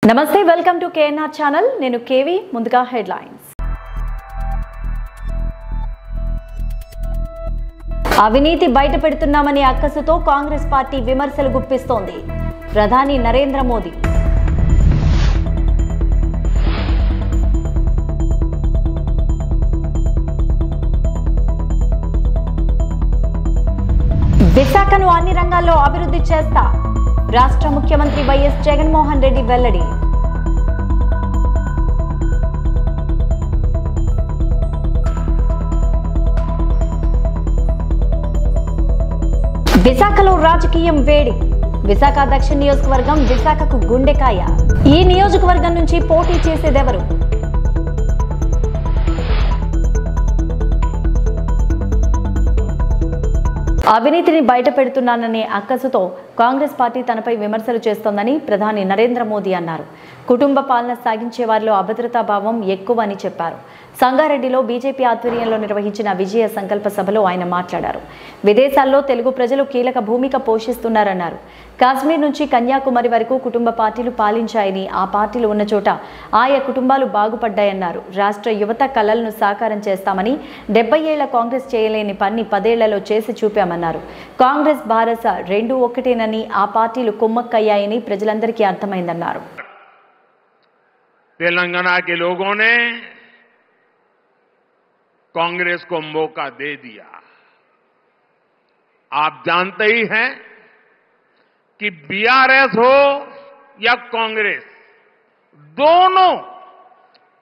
నమస్తే welcome to KNR channel నేను KV ముందుగా హెడ్లైన్స్ అవినీతి బయట పెడుతున్నామని అక్కసుతో కాంగ్రెస్ పార్టీ విమర్శలు గుప్పిస్తోంది ప్రధాని నరేంద్ర మోదీ విశాఖను అన్ని రంగాల్లో అభివృద్ధి చేస్తా రాష్ట్ర ముఖ్యమంత్రి వైఎస్ జగన్మోహన్ రెడ్డి వెల్లడి విశాఖలో రాజకీయం వేడి విశాఖ దక్షిణ నియోజకవర్గం విశాఖకు గుండెకాయ ఈ నియోజకవర్గం నుంచి పోటీ చేసేదెవరు అవినీతిని బయట పెడుతున్నాననే అక్కసుతో కాంగ్రెస్ పార్టీ తనపై విమర్శలు చేస్తోందని ప్రధాని నరేంద్ర మోదీ అన్నారు. కుటుంబ పాలన సాగించే వారిలో అభద్రతా భావం ఎక్కువ అని చెప్పారు. సంగారెడ్డిలో బీజేపీ ఆధ్వర్యంలో నిర్వహించిన విజయ సంకల్ప సభలో ఆయన మాట్లాడారు. విదేశాల్లో తెలుగు ప్రజలు కీలక భూమిక పోషిస్తున్నారన్నారు. కాశ్మీర్ నుంచి కన్యాకుమారి వరకు కుటుంబ పార్టీలు పాలించాయని ఆ పార్టీలు ఉన్న చోట ఆయా కుటుంబాలు బాగుపడ్డాయన్నారు. రాష్ట్ర యువత కలలను సాకారం చేస్తామని 70 ఏళ్ల కాంగ్రెస్ చేయలేని పని 10 ఏళ్లలో చేసి చూపామన్నారు. కాంగ్రెస్ భారస రెండు ఒక్కటేనని ఆ పార్టీలు కుమ్మక్కయ్యాయని ప్రజలందరికీ అర్థమైందన్నారు. तेलंगाना के लोगों ने कांग्रेस को मौका दे दिया। आप जानते ही हैं कि बीआरएस हो या कांग्रेस, दोनों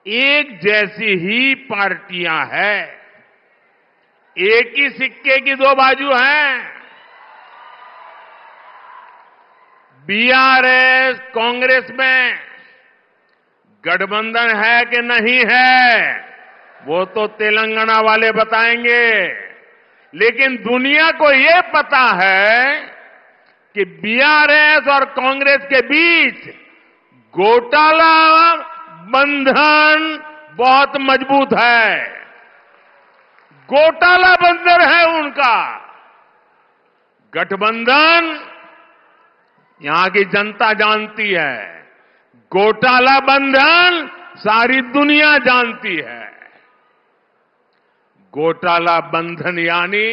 एक जैसी ही पार्टियां हैं, एक ही सिक्के की दो बाजू हैं। बीआरएस कांग्रेस में गठबंधन है कि नहीं है वो तो तेलंगाना वाले बताएंगे, लेकिन दुनिया को ये पता है कि बीआरएस और कांग्रेस के बीच घोटाला बंधन बहुत मजबूत है। घोटाला बंधन है उनका। गठबंधन यहां की जनता जानती है, घोटाला बंधन सारी दुनिया जानती है। घोटाला बंधन यानी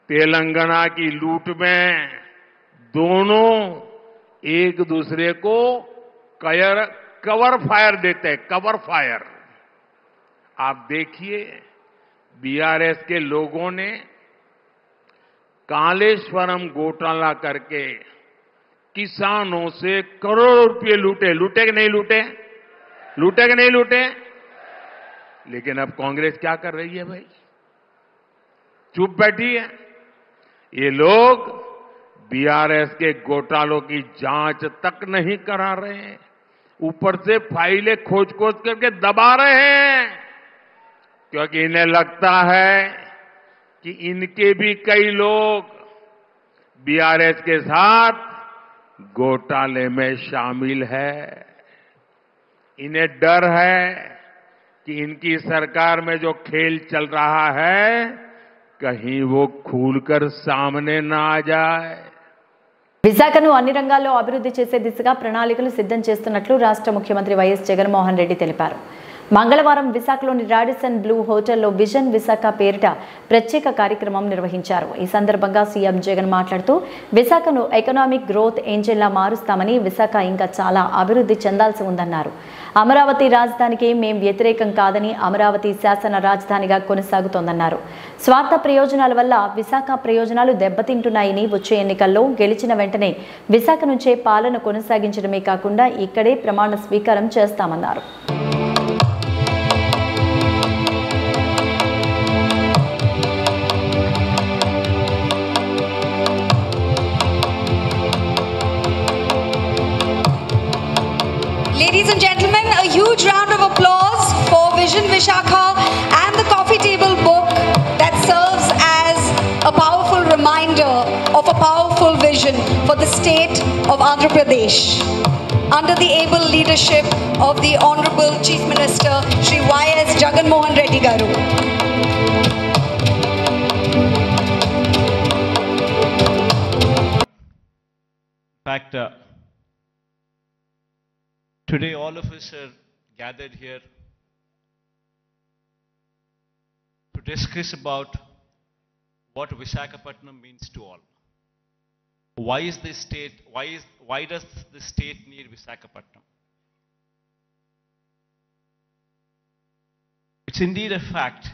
तेलंगाना की लूट में दोनों एक दूसरे को कवर फायर देते हैं, कवर फायर। आप देखिए बीआरएस के लोगों ने कालेश्वरम घोटाला करके किसानों से करोड़ों रुपए लूटे। लूटे कि नहीं लूटे? लूटे कि नहीं लूटे? लेकिन अब कांग्रेस क्या कर रही है भाई? चुप बैठी है। ये लोग बीआरएस के घोटालों की जांच तक नहीं करा रहे हैं, ऊपर से फाइलें खोज खोज करके दबा रहे हैं, क्योंकि इन्हें लगता है कि इनके भी कई लोग बीआरएस के साथ घोटाले में शामिल है। इन्हें डर है कि इनकी सरकार में जो खेल चल रहा है कहीं वो खुलकर सामने ना आ जाए। విశాఖను అన్ని రంగాల్లో అభివృద్ధి చేసే దిశగా ప్రణాళికలు సిద్ధం చేస్తున్నట్లు రాష్ట్ర ముఖ్యమంత్రి వైఎస్ జగన్మోహన్ రెడ్డి తెలిపారు. మంగళవారం విశాఖలోని రాడిసన్ బ్లూ హోటల్లో విజన్ విశాఖ పేరిట ప్రత్యేక కార్యక్రమం నిర్వహించారు. ఈ సందర్భంగా సీఎం జగన్ మాట్లాడుతూ విశాఖను ఎకనామిక్ గ్రోత్ ఏంజన్లా మారుస్తామని, విశాఖ ఇంకా చాలా అభివృద్ధి చెందాల్సి ఉందన్నారు. అమరావతి రాజధానికి మేం వ్యతిరేకం కాదని, అమరావతి శాసన రాజధానిగా కొనసాగుతోందన్నారు. స్వార్థ ప్రయోజనాల వల్ల విశాఖ ప్రయోజనాలు దెబ్బతింటున్నాయని, వచ్చే ఎన్నికల్లో గెలిచిన వెంటనే విశాఖ నుంచే పాలన కొనసాగించడమే కాకుండా ఇక్కడే ప్రమాణ స్వీకారం చేస్తామన్నారు. Ladies and gentlemen, a huge round of applause for Vision Vishakha and the coffee table book that serves as a powerful reminder of a powerful vision for the state of Andhra Pradesh. Under the able leadership of the Honorable Chief Minister Shri Y.S. Jaganmohan Reddy Garu. In fact, Today, all of us are gathered here to discuss about what Visakhapatnam means to all. Why does the state need Visakhapatnam? It's indeed a fact.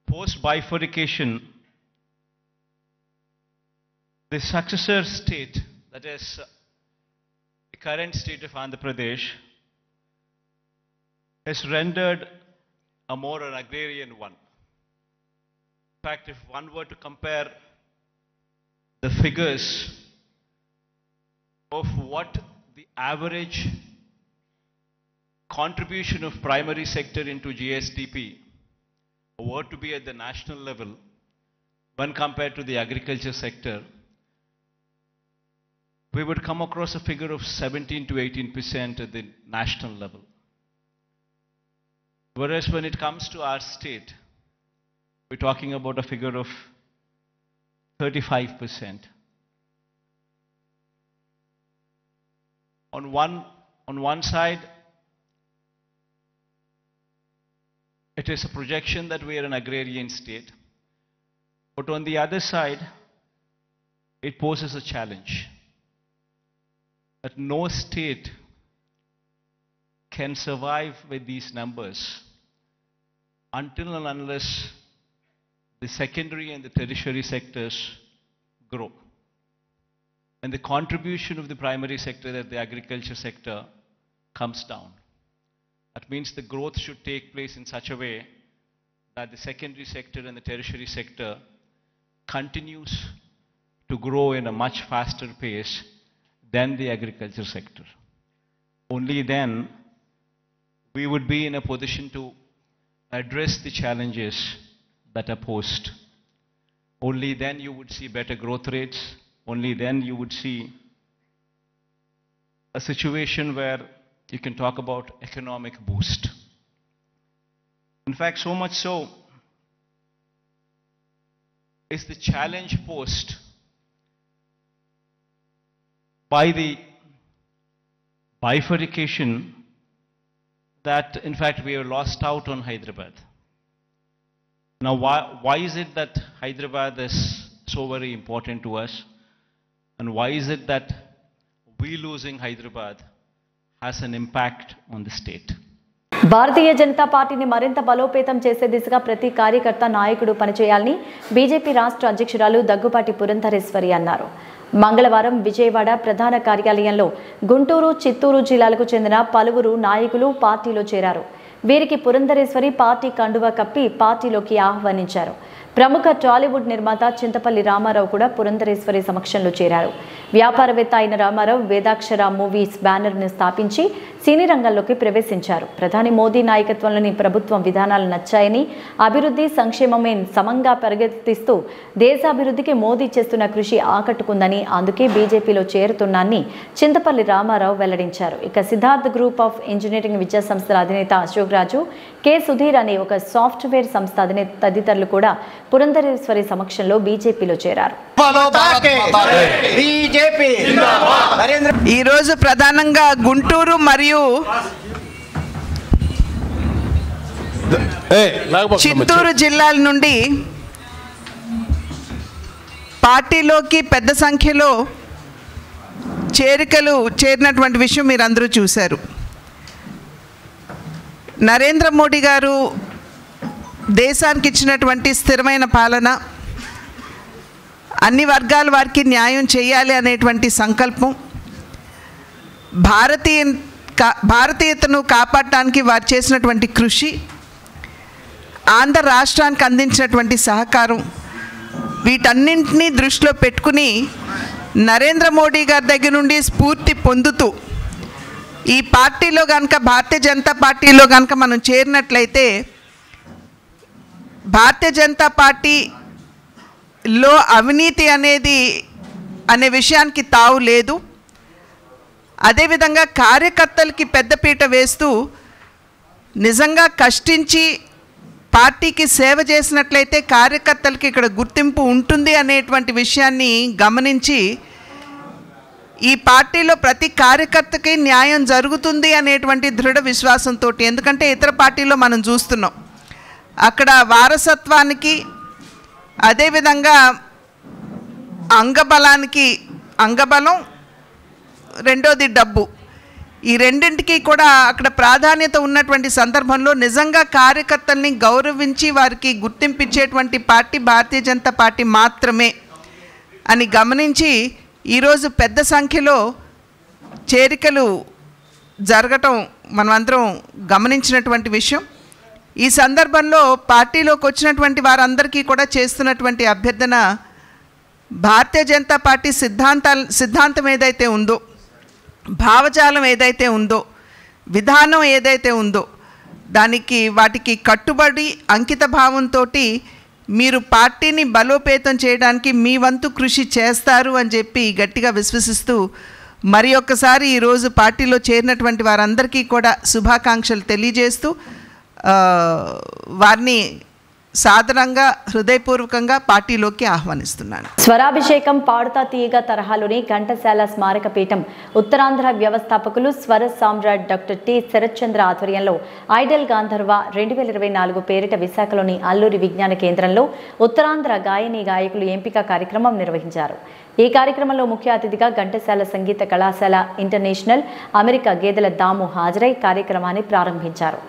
Post-bifurcation, the successor state, that is the current state of Andhra Pradesh, has rendered a more an agrarian one. In fact, if one were to compare the figures of what the average contribution of primary sector into GSDP were to be at the national level when compared to the agriculture sector, we would come across a figure of 17 to 18% at the national level. Whereas when it comes to our state, we're talking about a figure of 35%. On one side, it is a projection that we are an agrarian state. But on the other side, it poses a challenge that no state can survive with these numbers until and unless the secondary and the tertiary sectors grow. And the contribution of the primary sector, that the agriculture sector, comes down. That means the growth should take place in such a way that the secondary sector and the tertiary sector continues to grow in a much faster pace than the agriculture sector. Only then we would be in a position to address the challenges that are posed. Only then you would see better growth rates. Only then you would see a situation where you can talk about economic boost. In fact, so much so is the challenge posed by the bifurcation that, in fact, we have lost out on Hyderabad. Now, why is it that Hyderabad is so very important to us? And why is it that we losing Hyderabad has an impact on the state? Bharatiya Janata పార్టీని మరింత బలోపేతం చేసే దిశగా ప్రతి కార్యకర్త నాయకుడు పనిచేయాలని BJP రాష్ట్ర అధ్యక్షురాలు దగ్గుపాటి పురంధరేశ్వరి అన్నారు. మంగళవారం విజయవాడ ప్రధాన కార్యాలయంలో గుంటూరు, చిత్తూరు జిల్లాలకు చెందిన పలువురు నాయకులు పార్టీలో చేరారు. వీరికి పురంధరేశ్వరి పార్టీ కండువా కప్పి పార్టీలోకి ఆహ్వానించారు. ప్రముఖ టాలీవుడ్ నిర్మాత చింతపల్లి రామారావు కూడా పురంధరేశ్వరి సమక్షంలో చేరారు. వ్యాపారవేత్త అయిన రామారావు వేదాక్షర మూవీస్ బ్యానర్ను స్థాపించి సినీ రంగంలోకి ప్రవేశించారు. ప్రధాని మోదీ నాయకత్వంలోని ప్రభుత్వం విధానాలు నచ్చాయని, అభివృద్ధి సంక్షేమమే సమంగా పరిగెత్తిస్తూ దేశాభివృద్ధికి మోదీ చేస్తున్న కృషి ఆకట్టుకుందని, అందుకే బీజేపీలో చేరుతున్నానని చింతపల్లి రామారావు వెల్లడించారు. ఇక సిద్ధార్థ్ గ్రూప్ ఆఫ్ ఇంజనీరింగ్ విద్యా సంస్థల అధినేత అశోక్ రాజు, కె సుధీర్ అనే ఒక సాఫ్ట్వేర్ సంస్థ అధినేత తదితరులు కూడా పురంధరేశ్వరి సమక్షంలో బీజేపీలో చేరారు. ఈరోజు ప్రధానంగా గుంటూరు మరియు చిత్తూరు జిల్లాల నుండి పార్టీలోకి పెద్ద సంఖ్యలో చేరినటువంటి విషయం మీరు అందరూ చూశారు. నరేంద్ర మోడీ గారు దేశానికి ఇచ్చినటువంటి స్థిరమైన పాలన, అన్ని వర్గాల వారికి న్యాయం చేయాలి అనేటువంటి సంకల్పం, భారతీయతను కాపాడటానికి వారు చేసినటువంటి కృషి, ఆంధ్ర రాష్ట్రానికి అందించినటువంటి సహకారం, వీటన్నింటినీ దృష్టిలో పెట్టుకుని నరేంద్ర మోడీ గారి దగ్గర నుండి స్ఫూర్తి పొందుతూ ఈ పార్టీలో కనుక, భారతీయ జనతా పార్టీలో కనుక మనం చేరినట్లయితే భారతీయ జనతా పార్టీలో అవినీతి అనే విషయానికి తావు లేదు. అదేవిధంగా కార్యకర్తలకి పెద్దపీట వేస్తూ నిజంగా కష్టించి పార్టీకి సేవ చేసినట్లయితే కార్యకర్తలకి ఇక్కడ గుర్తింపు ఉంటుంది అనేటువంటి విషయాన్ని గమనించి ఈ పార్టీలో ప్రతి కార్యకర్తకి న్యాయం జరుగుతుంది అనేటువంటి దృఢ విశ్వాసంతో, ఎందుకంటే ఇతర పార్టీలో మనం చూస్తున్నాం అక్కడ వారసత్వానికి అదేవిధంగా అంగబలానికి, అంగబలం రెండోది డబ్బు, ఈ రెండింటికి కూడా అక్కడ ప్రాధాన్యత ఉన్నటువంటి సందర్భంలో నిజంగా కార్యకర్తల్ని గౌరవించి వారికి గుర్తింపించేటువంటి పార్టీ భారతీయ జనతా పార్టీ మాత్రమే అని గమనించి ఈరోజు పెద్ద సంఖ్యలో చేరికలు జరగటం మనమందరం గమనించినటువంటి విషయం. ఈ సందర్భంలో పార్టీలోకి వచ్చినటువంటి వారందరికీ కూడా చేస్తున్నటువంటి అభ్యర్థన, భారతీయ జనతా పార్టీ సిద్ధాంతం ఏదైతే ఉందో, భావజాలం ఏదైతే ఉందో, విధానం ఏదైతే ఉందో వాటికి కట్టుబడి అంకిత భావంతో మీరు పార్టీని బలోపేతం చేయడానికి మీ వంతు కృషి చేస్తారు అని చెప్పి గట్టిగా విశ్వసిస్తూ మరి ఒక్కసారి ఈరోజు పార్టీలో చేరినటువంటి వారందరికీ కూడా శుభాకాంక్షలు తెలియజేస్తూ వారిని సాదరంగా హృదయపూర్వకంగా పార్టీలోకి ఆహ్వానిస్తున్నాను. స్వరాభిషేకం పాడుతా తీయగా తరహాలోని ఘంటసాల స్మారక పీఠం ఉత్తరాంధ్ర వ్యవస్థాపకులు స్వర సామ్రాట్ డాక్టర్ టి శరత్చంద్ర ఆధ్వర్యంలో ఐడల్ గాంధర్వ 2024 పేరిట విశాఖలోని అల్లూరి విజ్ఞాన కేంద్రంలో ఉత్తరాంధ్ర గాయని గాయకులు ఎంపిక కార్యక్రమం నిర్వహించారు. ఈ కార్యక్రమంలో ముఖ్య అతిథిగా ఘంటసాల సంగీత కళాశాల ఇంటర్నేషనల్ అమెరికా గేదెల దాము హాజరై కార్యక్రమాన్ని ప్రారంభించారు.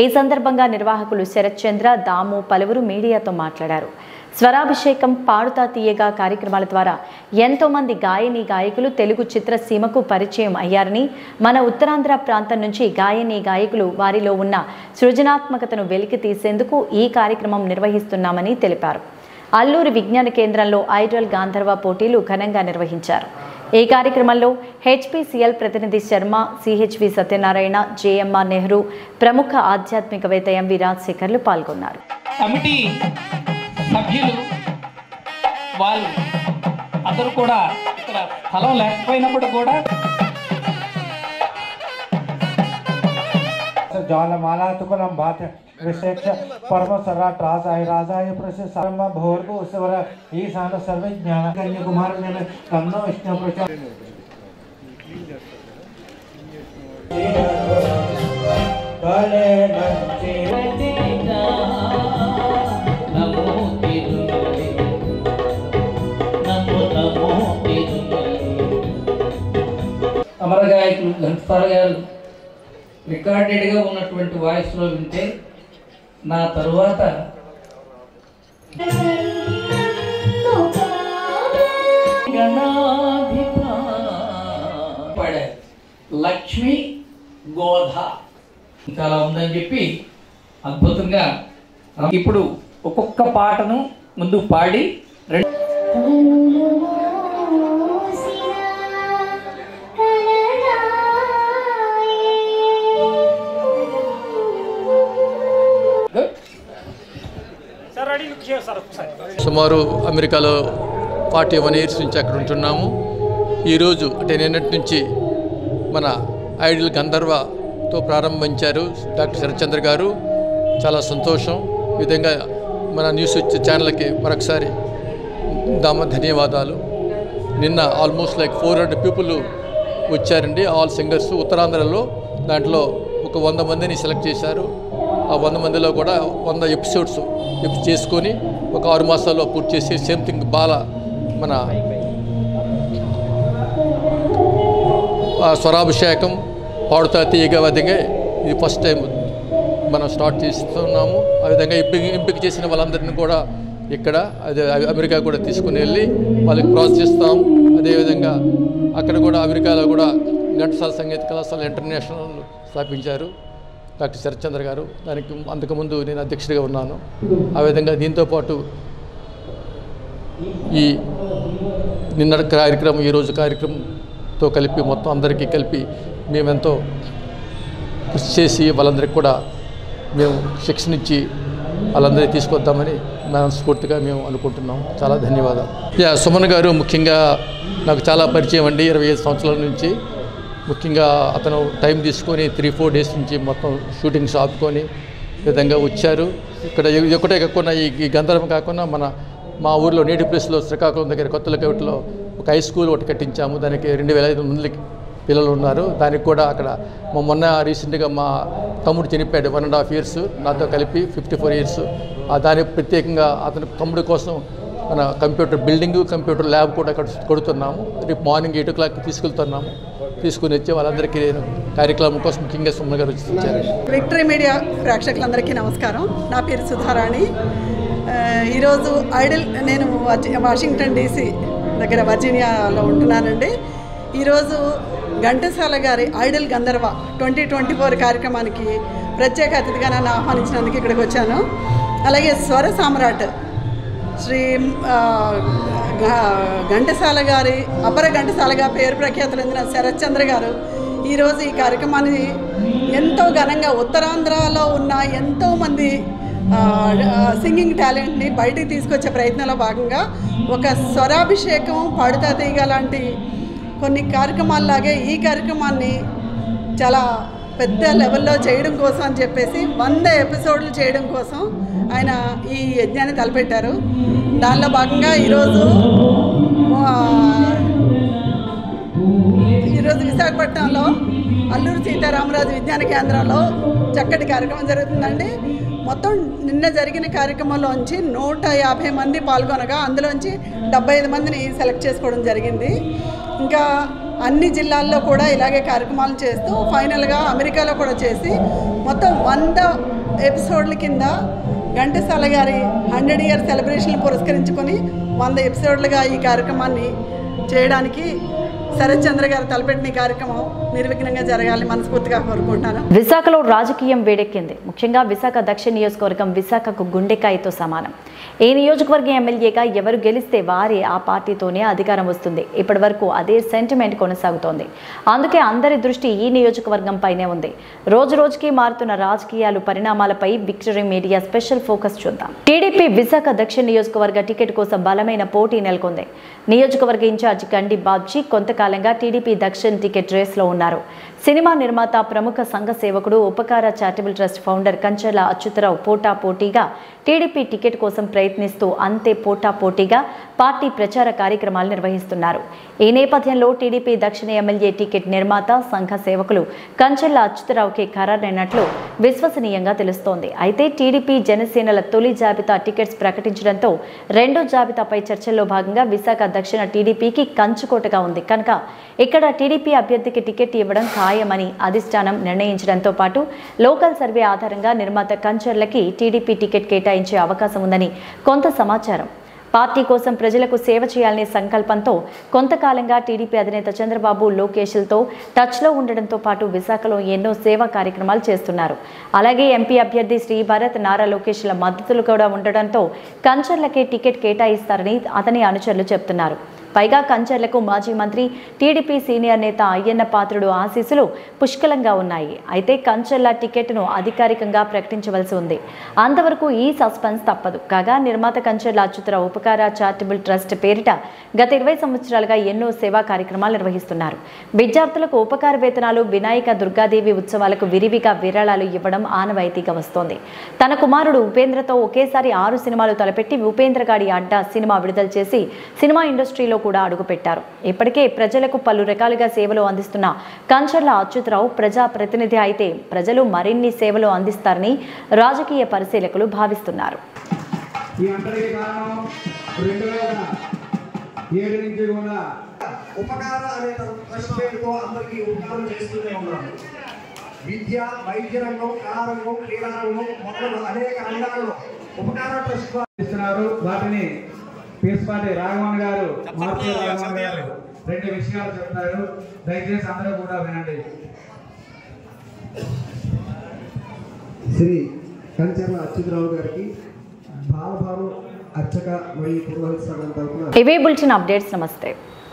ఈ సందర్భంగా నిర్వాహకులు శరత్చంద్ర, దాము పలువురు మీడియాతో మాట్లాడారు. స్వరాభిషేకం పాడుతా తీయగా కార్యక్రమాల ద్వారా ఎంతో మంది గాయని గాయకులు తెలుగు చిత్రసీమకు పరిచయం అయ్యారని, మన ఉత్తరాంధ్ర ప్రాంతం నుంచి గాయని గాయకులు వారిలో ఉన్న సృజనాత్మకతను వెలికి తీసేందుకు ఈ కార్యక్రమం నిర్వహిస్తున్నామని తెలిపారు. అల్లూరి విజ్ఞాన కేంద్రంలో ఐడల్ గాంధర్వ పోటీలు ఘనంగా నిర్వహించారు. ఈ కార్యక్రమంలో హెచ్పిసిఎల్ ప్రతినిధి శర్మ, సిహెచ్వి సత్యనారాయణ, జేఎంఆర్ నెహ్రూ, ప్రముఖ ఆధ్యాత్మికవేత్త ఎంవి రాజశేఖర్లు పాల్గొన్నారు. కమిటీ సభ్యులు వాళ్ళు అందరూ కూడా ఇక్కడ స్థలం లేకపోయినప్పుడు కూడా ज्वालमाला तुकलम भात विशेष परम सराट राजाय राजाय प्रसिद्ध सर्व भोर्भु स्वर ईशान सर्वज्ञान कन्याकुमार में तन्नो विष्णु प्रचोद काले नंचे नमो तिरुमले नमो नमो तिरुमले అమర గాయకులు ఘంటసాల గారు రికార్డెడ్గా ఉన్నటువంటి వాయిస్లో వింటే నా తరువాత పాడారు లక్ష్మి గోధ చాలా ఉందని చెప్పి అద్భుతంగా. ఇప్పుడు ఒక్కొక్క పాటను ముందు పాడి సుమారు అమెరికాలో 41 years నుంచి అక్కడ ఉంటున్నాము. ఈరోజు అంటే నిన్నటి నుంచి మన ఐడల్ గంధర్వతో ప్రారంభించారు డాక్టర్ శరత్చంద్ర గారు. చాలా సంతోషం. ఈ విధంగా మన న్యూస్ ఛానల్కి మరొకసారి ధన్యవాదాలు. నిన్న ఆల్మోస్ట్ లైక్ 400 people వచ్చారండి, ఆల్ సింగర్స్ ఉత్తరాంధ్రలో. దాంట్లో ఒక 100 మందిని సెలెక్ట్ చేశారు. ఆ 100 మందిలో కూడా 100 ఎపిసోడ్స్ చేసుకొని ఒక 6 మాసాల్లో పూర్తి చేసి సేమ్ థింగ్ బాల మన స్వరాభిషేకం పాడుతా తీయగా విధంగా ఇది ఫస్ట్ టైం మనం స్టార్ట్ చేస్తున్నాము. ఆ విధంగా ఎంపిక చేసిన వాళ్ళందరినీ కూడా ఇక్కడ అదే అమెరికా కూడా తీసుకుని వెళ్ళి వాళ్ళకి ప్రోత్సహిస్తాం. అదేవిధంగా అక్కడ కూడా అమెరికాలో కూడా ఘంటసాల సంగీత కళాశాల ఇంటర్నేషనల్ స్థాపించారు డాక్టర్ శరత్చంద్ర గారు. దానికి అంతకుముందు నేను అధ్యక్షుడిగా ఉన్నాను. ఆ విధంగా దీంతోపాటు ఈ నిన్న కార్యక్రమం ఈరోజు కార్యక్రమంతో కలిపి మొత్తం అందరికీ కలిపి మేమెంతో కృషి చేసి వాళ్ళందరికీ కూడా మేము శిక్షణ ఇచ్చి వాళ్ళందరికీ తీసుకొద్దామని మనస్ఫూర్తిగా మేము అనుకుంటున్నాం. చాలా ధన్యవాదాలు. సుమన్ గారు ముఖ్యంగా నాకు చాలా పరిచయం అండి, 25 సంవత్సరాల నుంచి. ముఖ్యంగా అతను టైం తీసుకొని 3-4 days నుంచి మొత్తం షూటింగ్స్ ఆపుకొని విధంగా వచ్చారు. ఇక్కడ ఒకటే కాకుండా ఈ గంధర్వం కాకుండా మా ఊర్లో నేటివ్ ప్లేస్లో శ్రీకాకుళం దగ్గర కొత్తలకేవట్లో ఒక హై స్కూల్ ఒకటి కట్టించాము. దానికి 2,500 మంది పిల్లలు ఉన్నారు. దానికి కూడా అక్కడ మొన్న రీసెంట్గా మా తమ్ముడు చనిపోయాడు, 1.5 years, నాతో కలిపి 54 years. దానికి ప్రత్యేకంగా అతని తమ్ముడి కోసం మన కంప్యూటర్ బిల్డింగ్, కంప్యూటర్ ల్యాబ్ కూడా కొడుతున్నాము. రేపు మార్నింగ్ 8 o'clock తీసుకుని వచ్చి వాళ్ళందరికీ నేను కార్యక్రమం కోసం ముఖ్యంగా సుమన్ గారు వచ్చారు. విక్టరీ మీడియా ప్రేక్షకులందరికీ నమస్కారం. నా పేరు సుధారాణి. ఈరోజు ఐడిల్ నేను వాషింగ్టన్ DC దగ్గర వర్జీనియాలో ఉంటున్నానండి. ఈరోజు ఘంటసాల గారి ఐడిల్ గంధర్వ 2024 కార్యక్రమానికి ప్రత్యేక అతిథిగా నన్ను ఆహ్వానించినందుకు ఇక్కడికి వచ్చాను. అలాగే స్వర సామ్రాట్ శ్రీ ఘంటసాల గారి అపర ఘంటసాలగా పేరు ప్రఖ్యాతులు చెందిన శరత్ చంద్ర గారు ఈరోజు ఈ కార్యక్రమాన్ని ఎంతో ఘనంగా ఉత్తరాంధ్రలో ఉన్న ఎంతోమంది సింగింగ్ టాలెంట్ని బయటికి తీసుకొచ్చే ప్రయత్నంలో భాగంగా ఒక స్వరాభిషేకం, పాడుతా తీగ లాంటి కొన్ని కార్యక్రమాల్లాగే ఈ కార్యక్రమాన్ని చాలా పెద్ద లెవెల్లో చేయడం కోసం అని చెప్పేసి 100 ఎపిసోడ్లు చేయడం కోసం ఆయన ఈ యజ్ఞాన్ని తలపెట్టారు. దానిలో భాగంగా ఈరోజు విశాఖపట్నంలో అల్లూరి సీతారామరాజు విజ్ఞాన కేంద్రంలో చక్కటి కార్యక్రమం జరుగుతుందండి. మొత్తం నిన్న జరిగిన కార్యక్రమంలోంచి 150 మంది పాల్గొనగా అందులోంచి 75 మందిని సెలెక్ట్ చేసుకోవడం జరిగింది. ఇంకా అన్ని జిల్లాల్లో కూడా ఇలాగే కార్యక్రమాలు చేస్తూ ఫైనల్గా అమెరికాలో కూడా చేసి మొత్తం 100 ఎపిసోడ్ల కింద ఘంటసాల గారి 100 year సెలబ్రేషన్లు పురస్కరించుకొని 100 ఎపిసోడ్లుగా ఈ కార్యక్రమాన్ని చేయడానికి శరత్ చంద్ర గారు తలపెట్టిన కార్యక్రమం నిర్విఘ్నంగా జరగాలని మనస్ఫూర్తిగా కోరుకుంటున్నాను. విశాఖలో రాజకీయం వేడెక్కింది. ముఖ్యంగా విశాఖ దక్షిణ నియోజకవర్గం విశాఖకు గుండెకాయతో సమానం. ఈ నియోజకవర్గం ఎమ్మెల్యేగా ఎవరు గెలిస్తే వారే ఆ పార్టీతోనే అధికారం వస్తుంది. ఇప్పటి వరకు అదే సెంటిమెంట్ కొనసాగుతోంది. అందుకే అందరి దృష్టి ఈ నియోజకవర్గంపైనే ఉంది. రోజు రోజుకి మారుతున్న రాజకీయాలు పరిణామాలపై విక్టరీ మీడియా స్పెషల్ ఫోకస్ చూద్దాం. టీడీపీ విశాఖ దక్షిణ నియోజకవర్గ టికెట్ కోసం బలమైన పోటీ నెలకొంది. నియోజకవర్గ ఇన్ఛార్జ్ గండి బాబ్జీ కొంతకాలంగా టీడీపీ దక్షిణ టికెట్ రేస్లో ఉన్నారు. సినిమా నిర్మాత, ప్రముఖ సంఘ సేవకుడు, Upakara charitable trust founder Kancharla Achyutarao పోటాపోటీగా టీడీపీ టికెట్ కోసం ప్రయత్నిస్తూ అంతే పోటాపోటీగా పార్టీ ప్రచార కార్యక్రమాలు నిర్వహిస్తున్నారు. ఈ నేపథ్యంలో టీడీపీ దక్షిణ ఎమ్మెల్యే టికెట్ నిర్మాత, సంఘ సేవకులు కంచర్ల అచ్యుతరావుకి ఖరారైనట్లు విశ్వసనీయంగా తెలుస్తోంది. అయితే టీడీపీ, జనసేనల తొలి జాబితా టికెట్స్ ప్రకటించడంతో రెండో జాబితాపై చర్చల్లో భాగంగా విశాఖ దక్షిణ టీడీపీకి కంచుకోటగా ఉంది కనుక ఇక్కడ టీడీపీ అభ్యర్థికి టికెట్ ఇవ్వడం ఖాయమని అధిష్టానం నిర్ణయించడంతో పాటు లోకల్ సర్వే ఆధారంగా నిర్మాత కంచర్లకి టీడీపీ టికెట్ కేటాయించే అవకాశం ఉందని కొంత సమాచారం. పార్టీ కోసం ప్రజలకు సేవ చేయాలనే సంకల్పంతో కొంతకాలంగా టీడీపీ అధినేత చంద్రబాబు, లోకేష్లతో టచ్లో ఉండడంతో పాటు విశాఖలో ఎన్నో సేవా కార్యక్రమాలు చేస్తున్నారు. అలాగే ఎంపీ అభ్యర్థి శ్రీ భరత్, నారా లోకేష్ల మద్దతులు కూడా ఉండడంతో కంచర్లకే టికెట్ కేటాయిస్తారని అతని అనుచరులు చెప్తున్నారు. పైగా కంచర్లకు మాజీ మంత్రి, టీడీపీ సీనియర్ నేత అయ్యన్న పాత్రుడు ఆశీస్సులు పుష్కలంగా ఉన్నాయి. అయితే కంచర్ల టికెట్ను అధికారికంగా ప్రకటించవలసి ఉంది. అంతవరకు ఈ సస్పెన్స్ తప్పదు. కాగా నిర్మాత కంచర్ల అచ్యుతరావు ఉపకార చారిటబుల్ ట్రస్ట్ పేరిట గత 20 సంవత్సరాలుగా ఎన్నో సేవా కార్యక్రమాలు నిర్వహిస్తున్నారు. విద్యార్థులకు ఉపకార వేతనాలు, వినాయక, దుర్గాదేవి ఉత్సవాలకు విరివిగా విరాళాలు ఇవ్వడం ఆనవాయితీగా వస్తోంది. తన కుమారుడు ఉపేంద్రతో ఒకేసారి 6 సినిమాలు తలపెట్టి ఉపేంద్రగాడి అడ్డా సినిమా విడుదల చేసి సినిమా ఇండస్ట్రీలో కూడా అడుగుపెట్టారు. ఇప్పటికే ప్రజలకు పలు రకాలుగా సేవలు అందిస్తున్న కంచర్ల అచ్యుతరావు ప్రజా ప్రతినిధి అయితే ప్రజలు మరిన్ని సేవలు అందిస్తారని రాజకీయ పరిశీలకులు భావిస్తున్నారు. విద్య, వైద్య రంగం, కళారంగం, క్రీడారంగం మొదలు అనేక రంగాల్లో ఉపకార ట్రస్ట్ ఇస్తున్నారు. వాటిని పీస్పాటి రాఘవన్ గారు, మార్చి రాఘవన్ గారు 2 విషయాలు చెప్తారు. దయచేసి అందరూ కూడా వినండి. శ్రీ కంచర్ల అచ్యుతరావు గారికి బాలభాను అర్చక మరియు పురోహిత సంఘం తరపున ఇవే బులెటిన్ అప్డేట్స్. నమస్తే.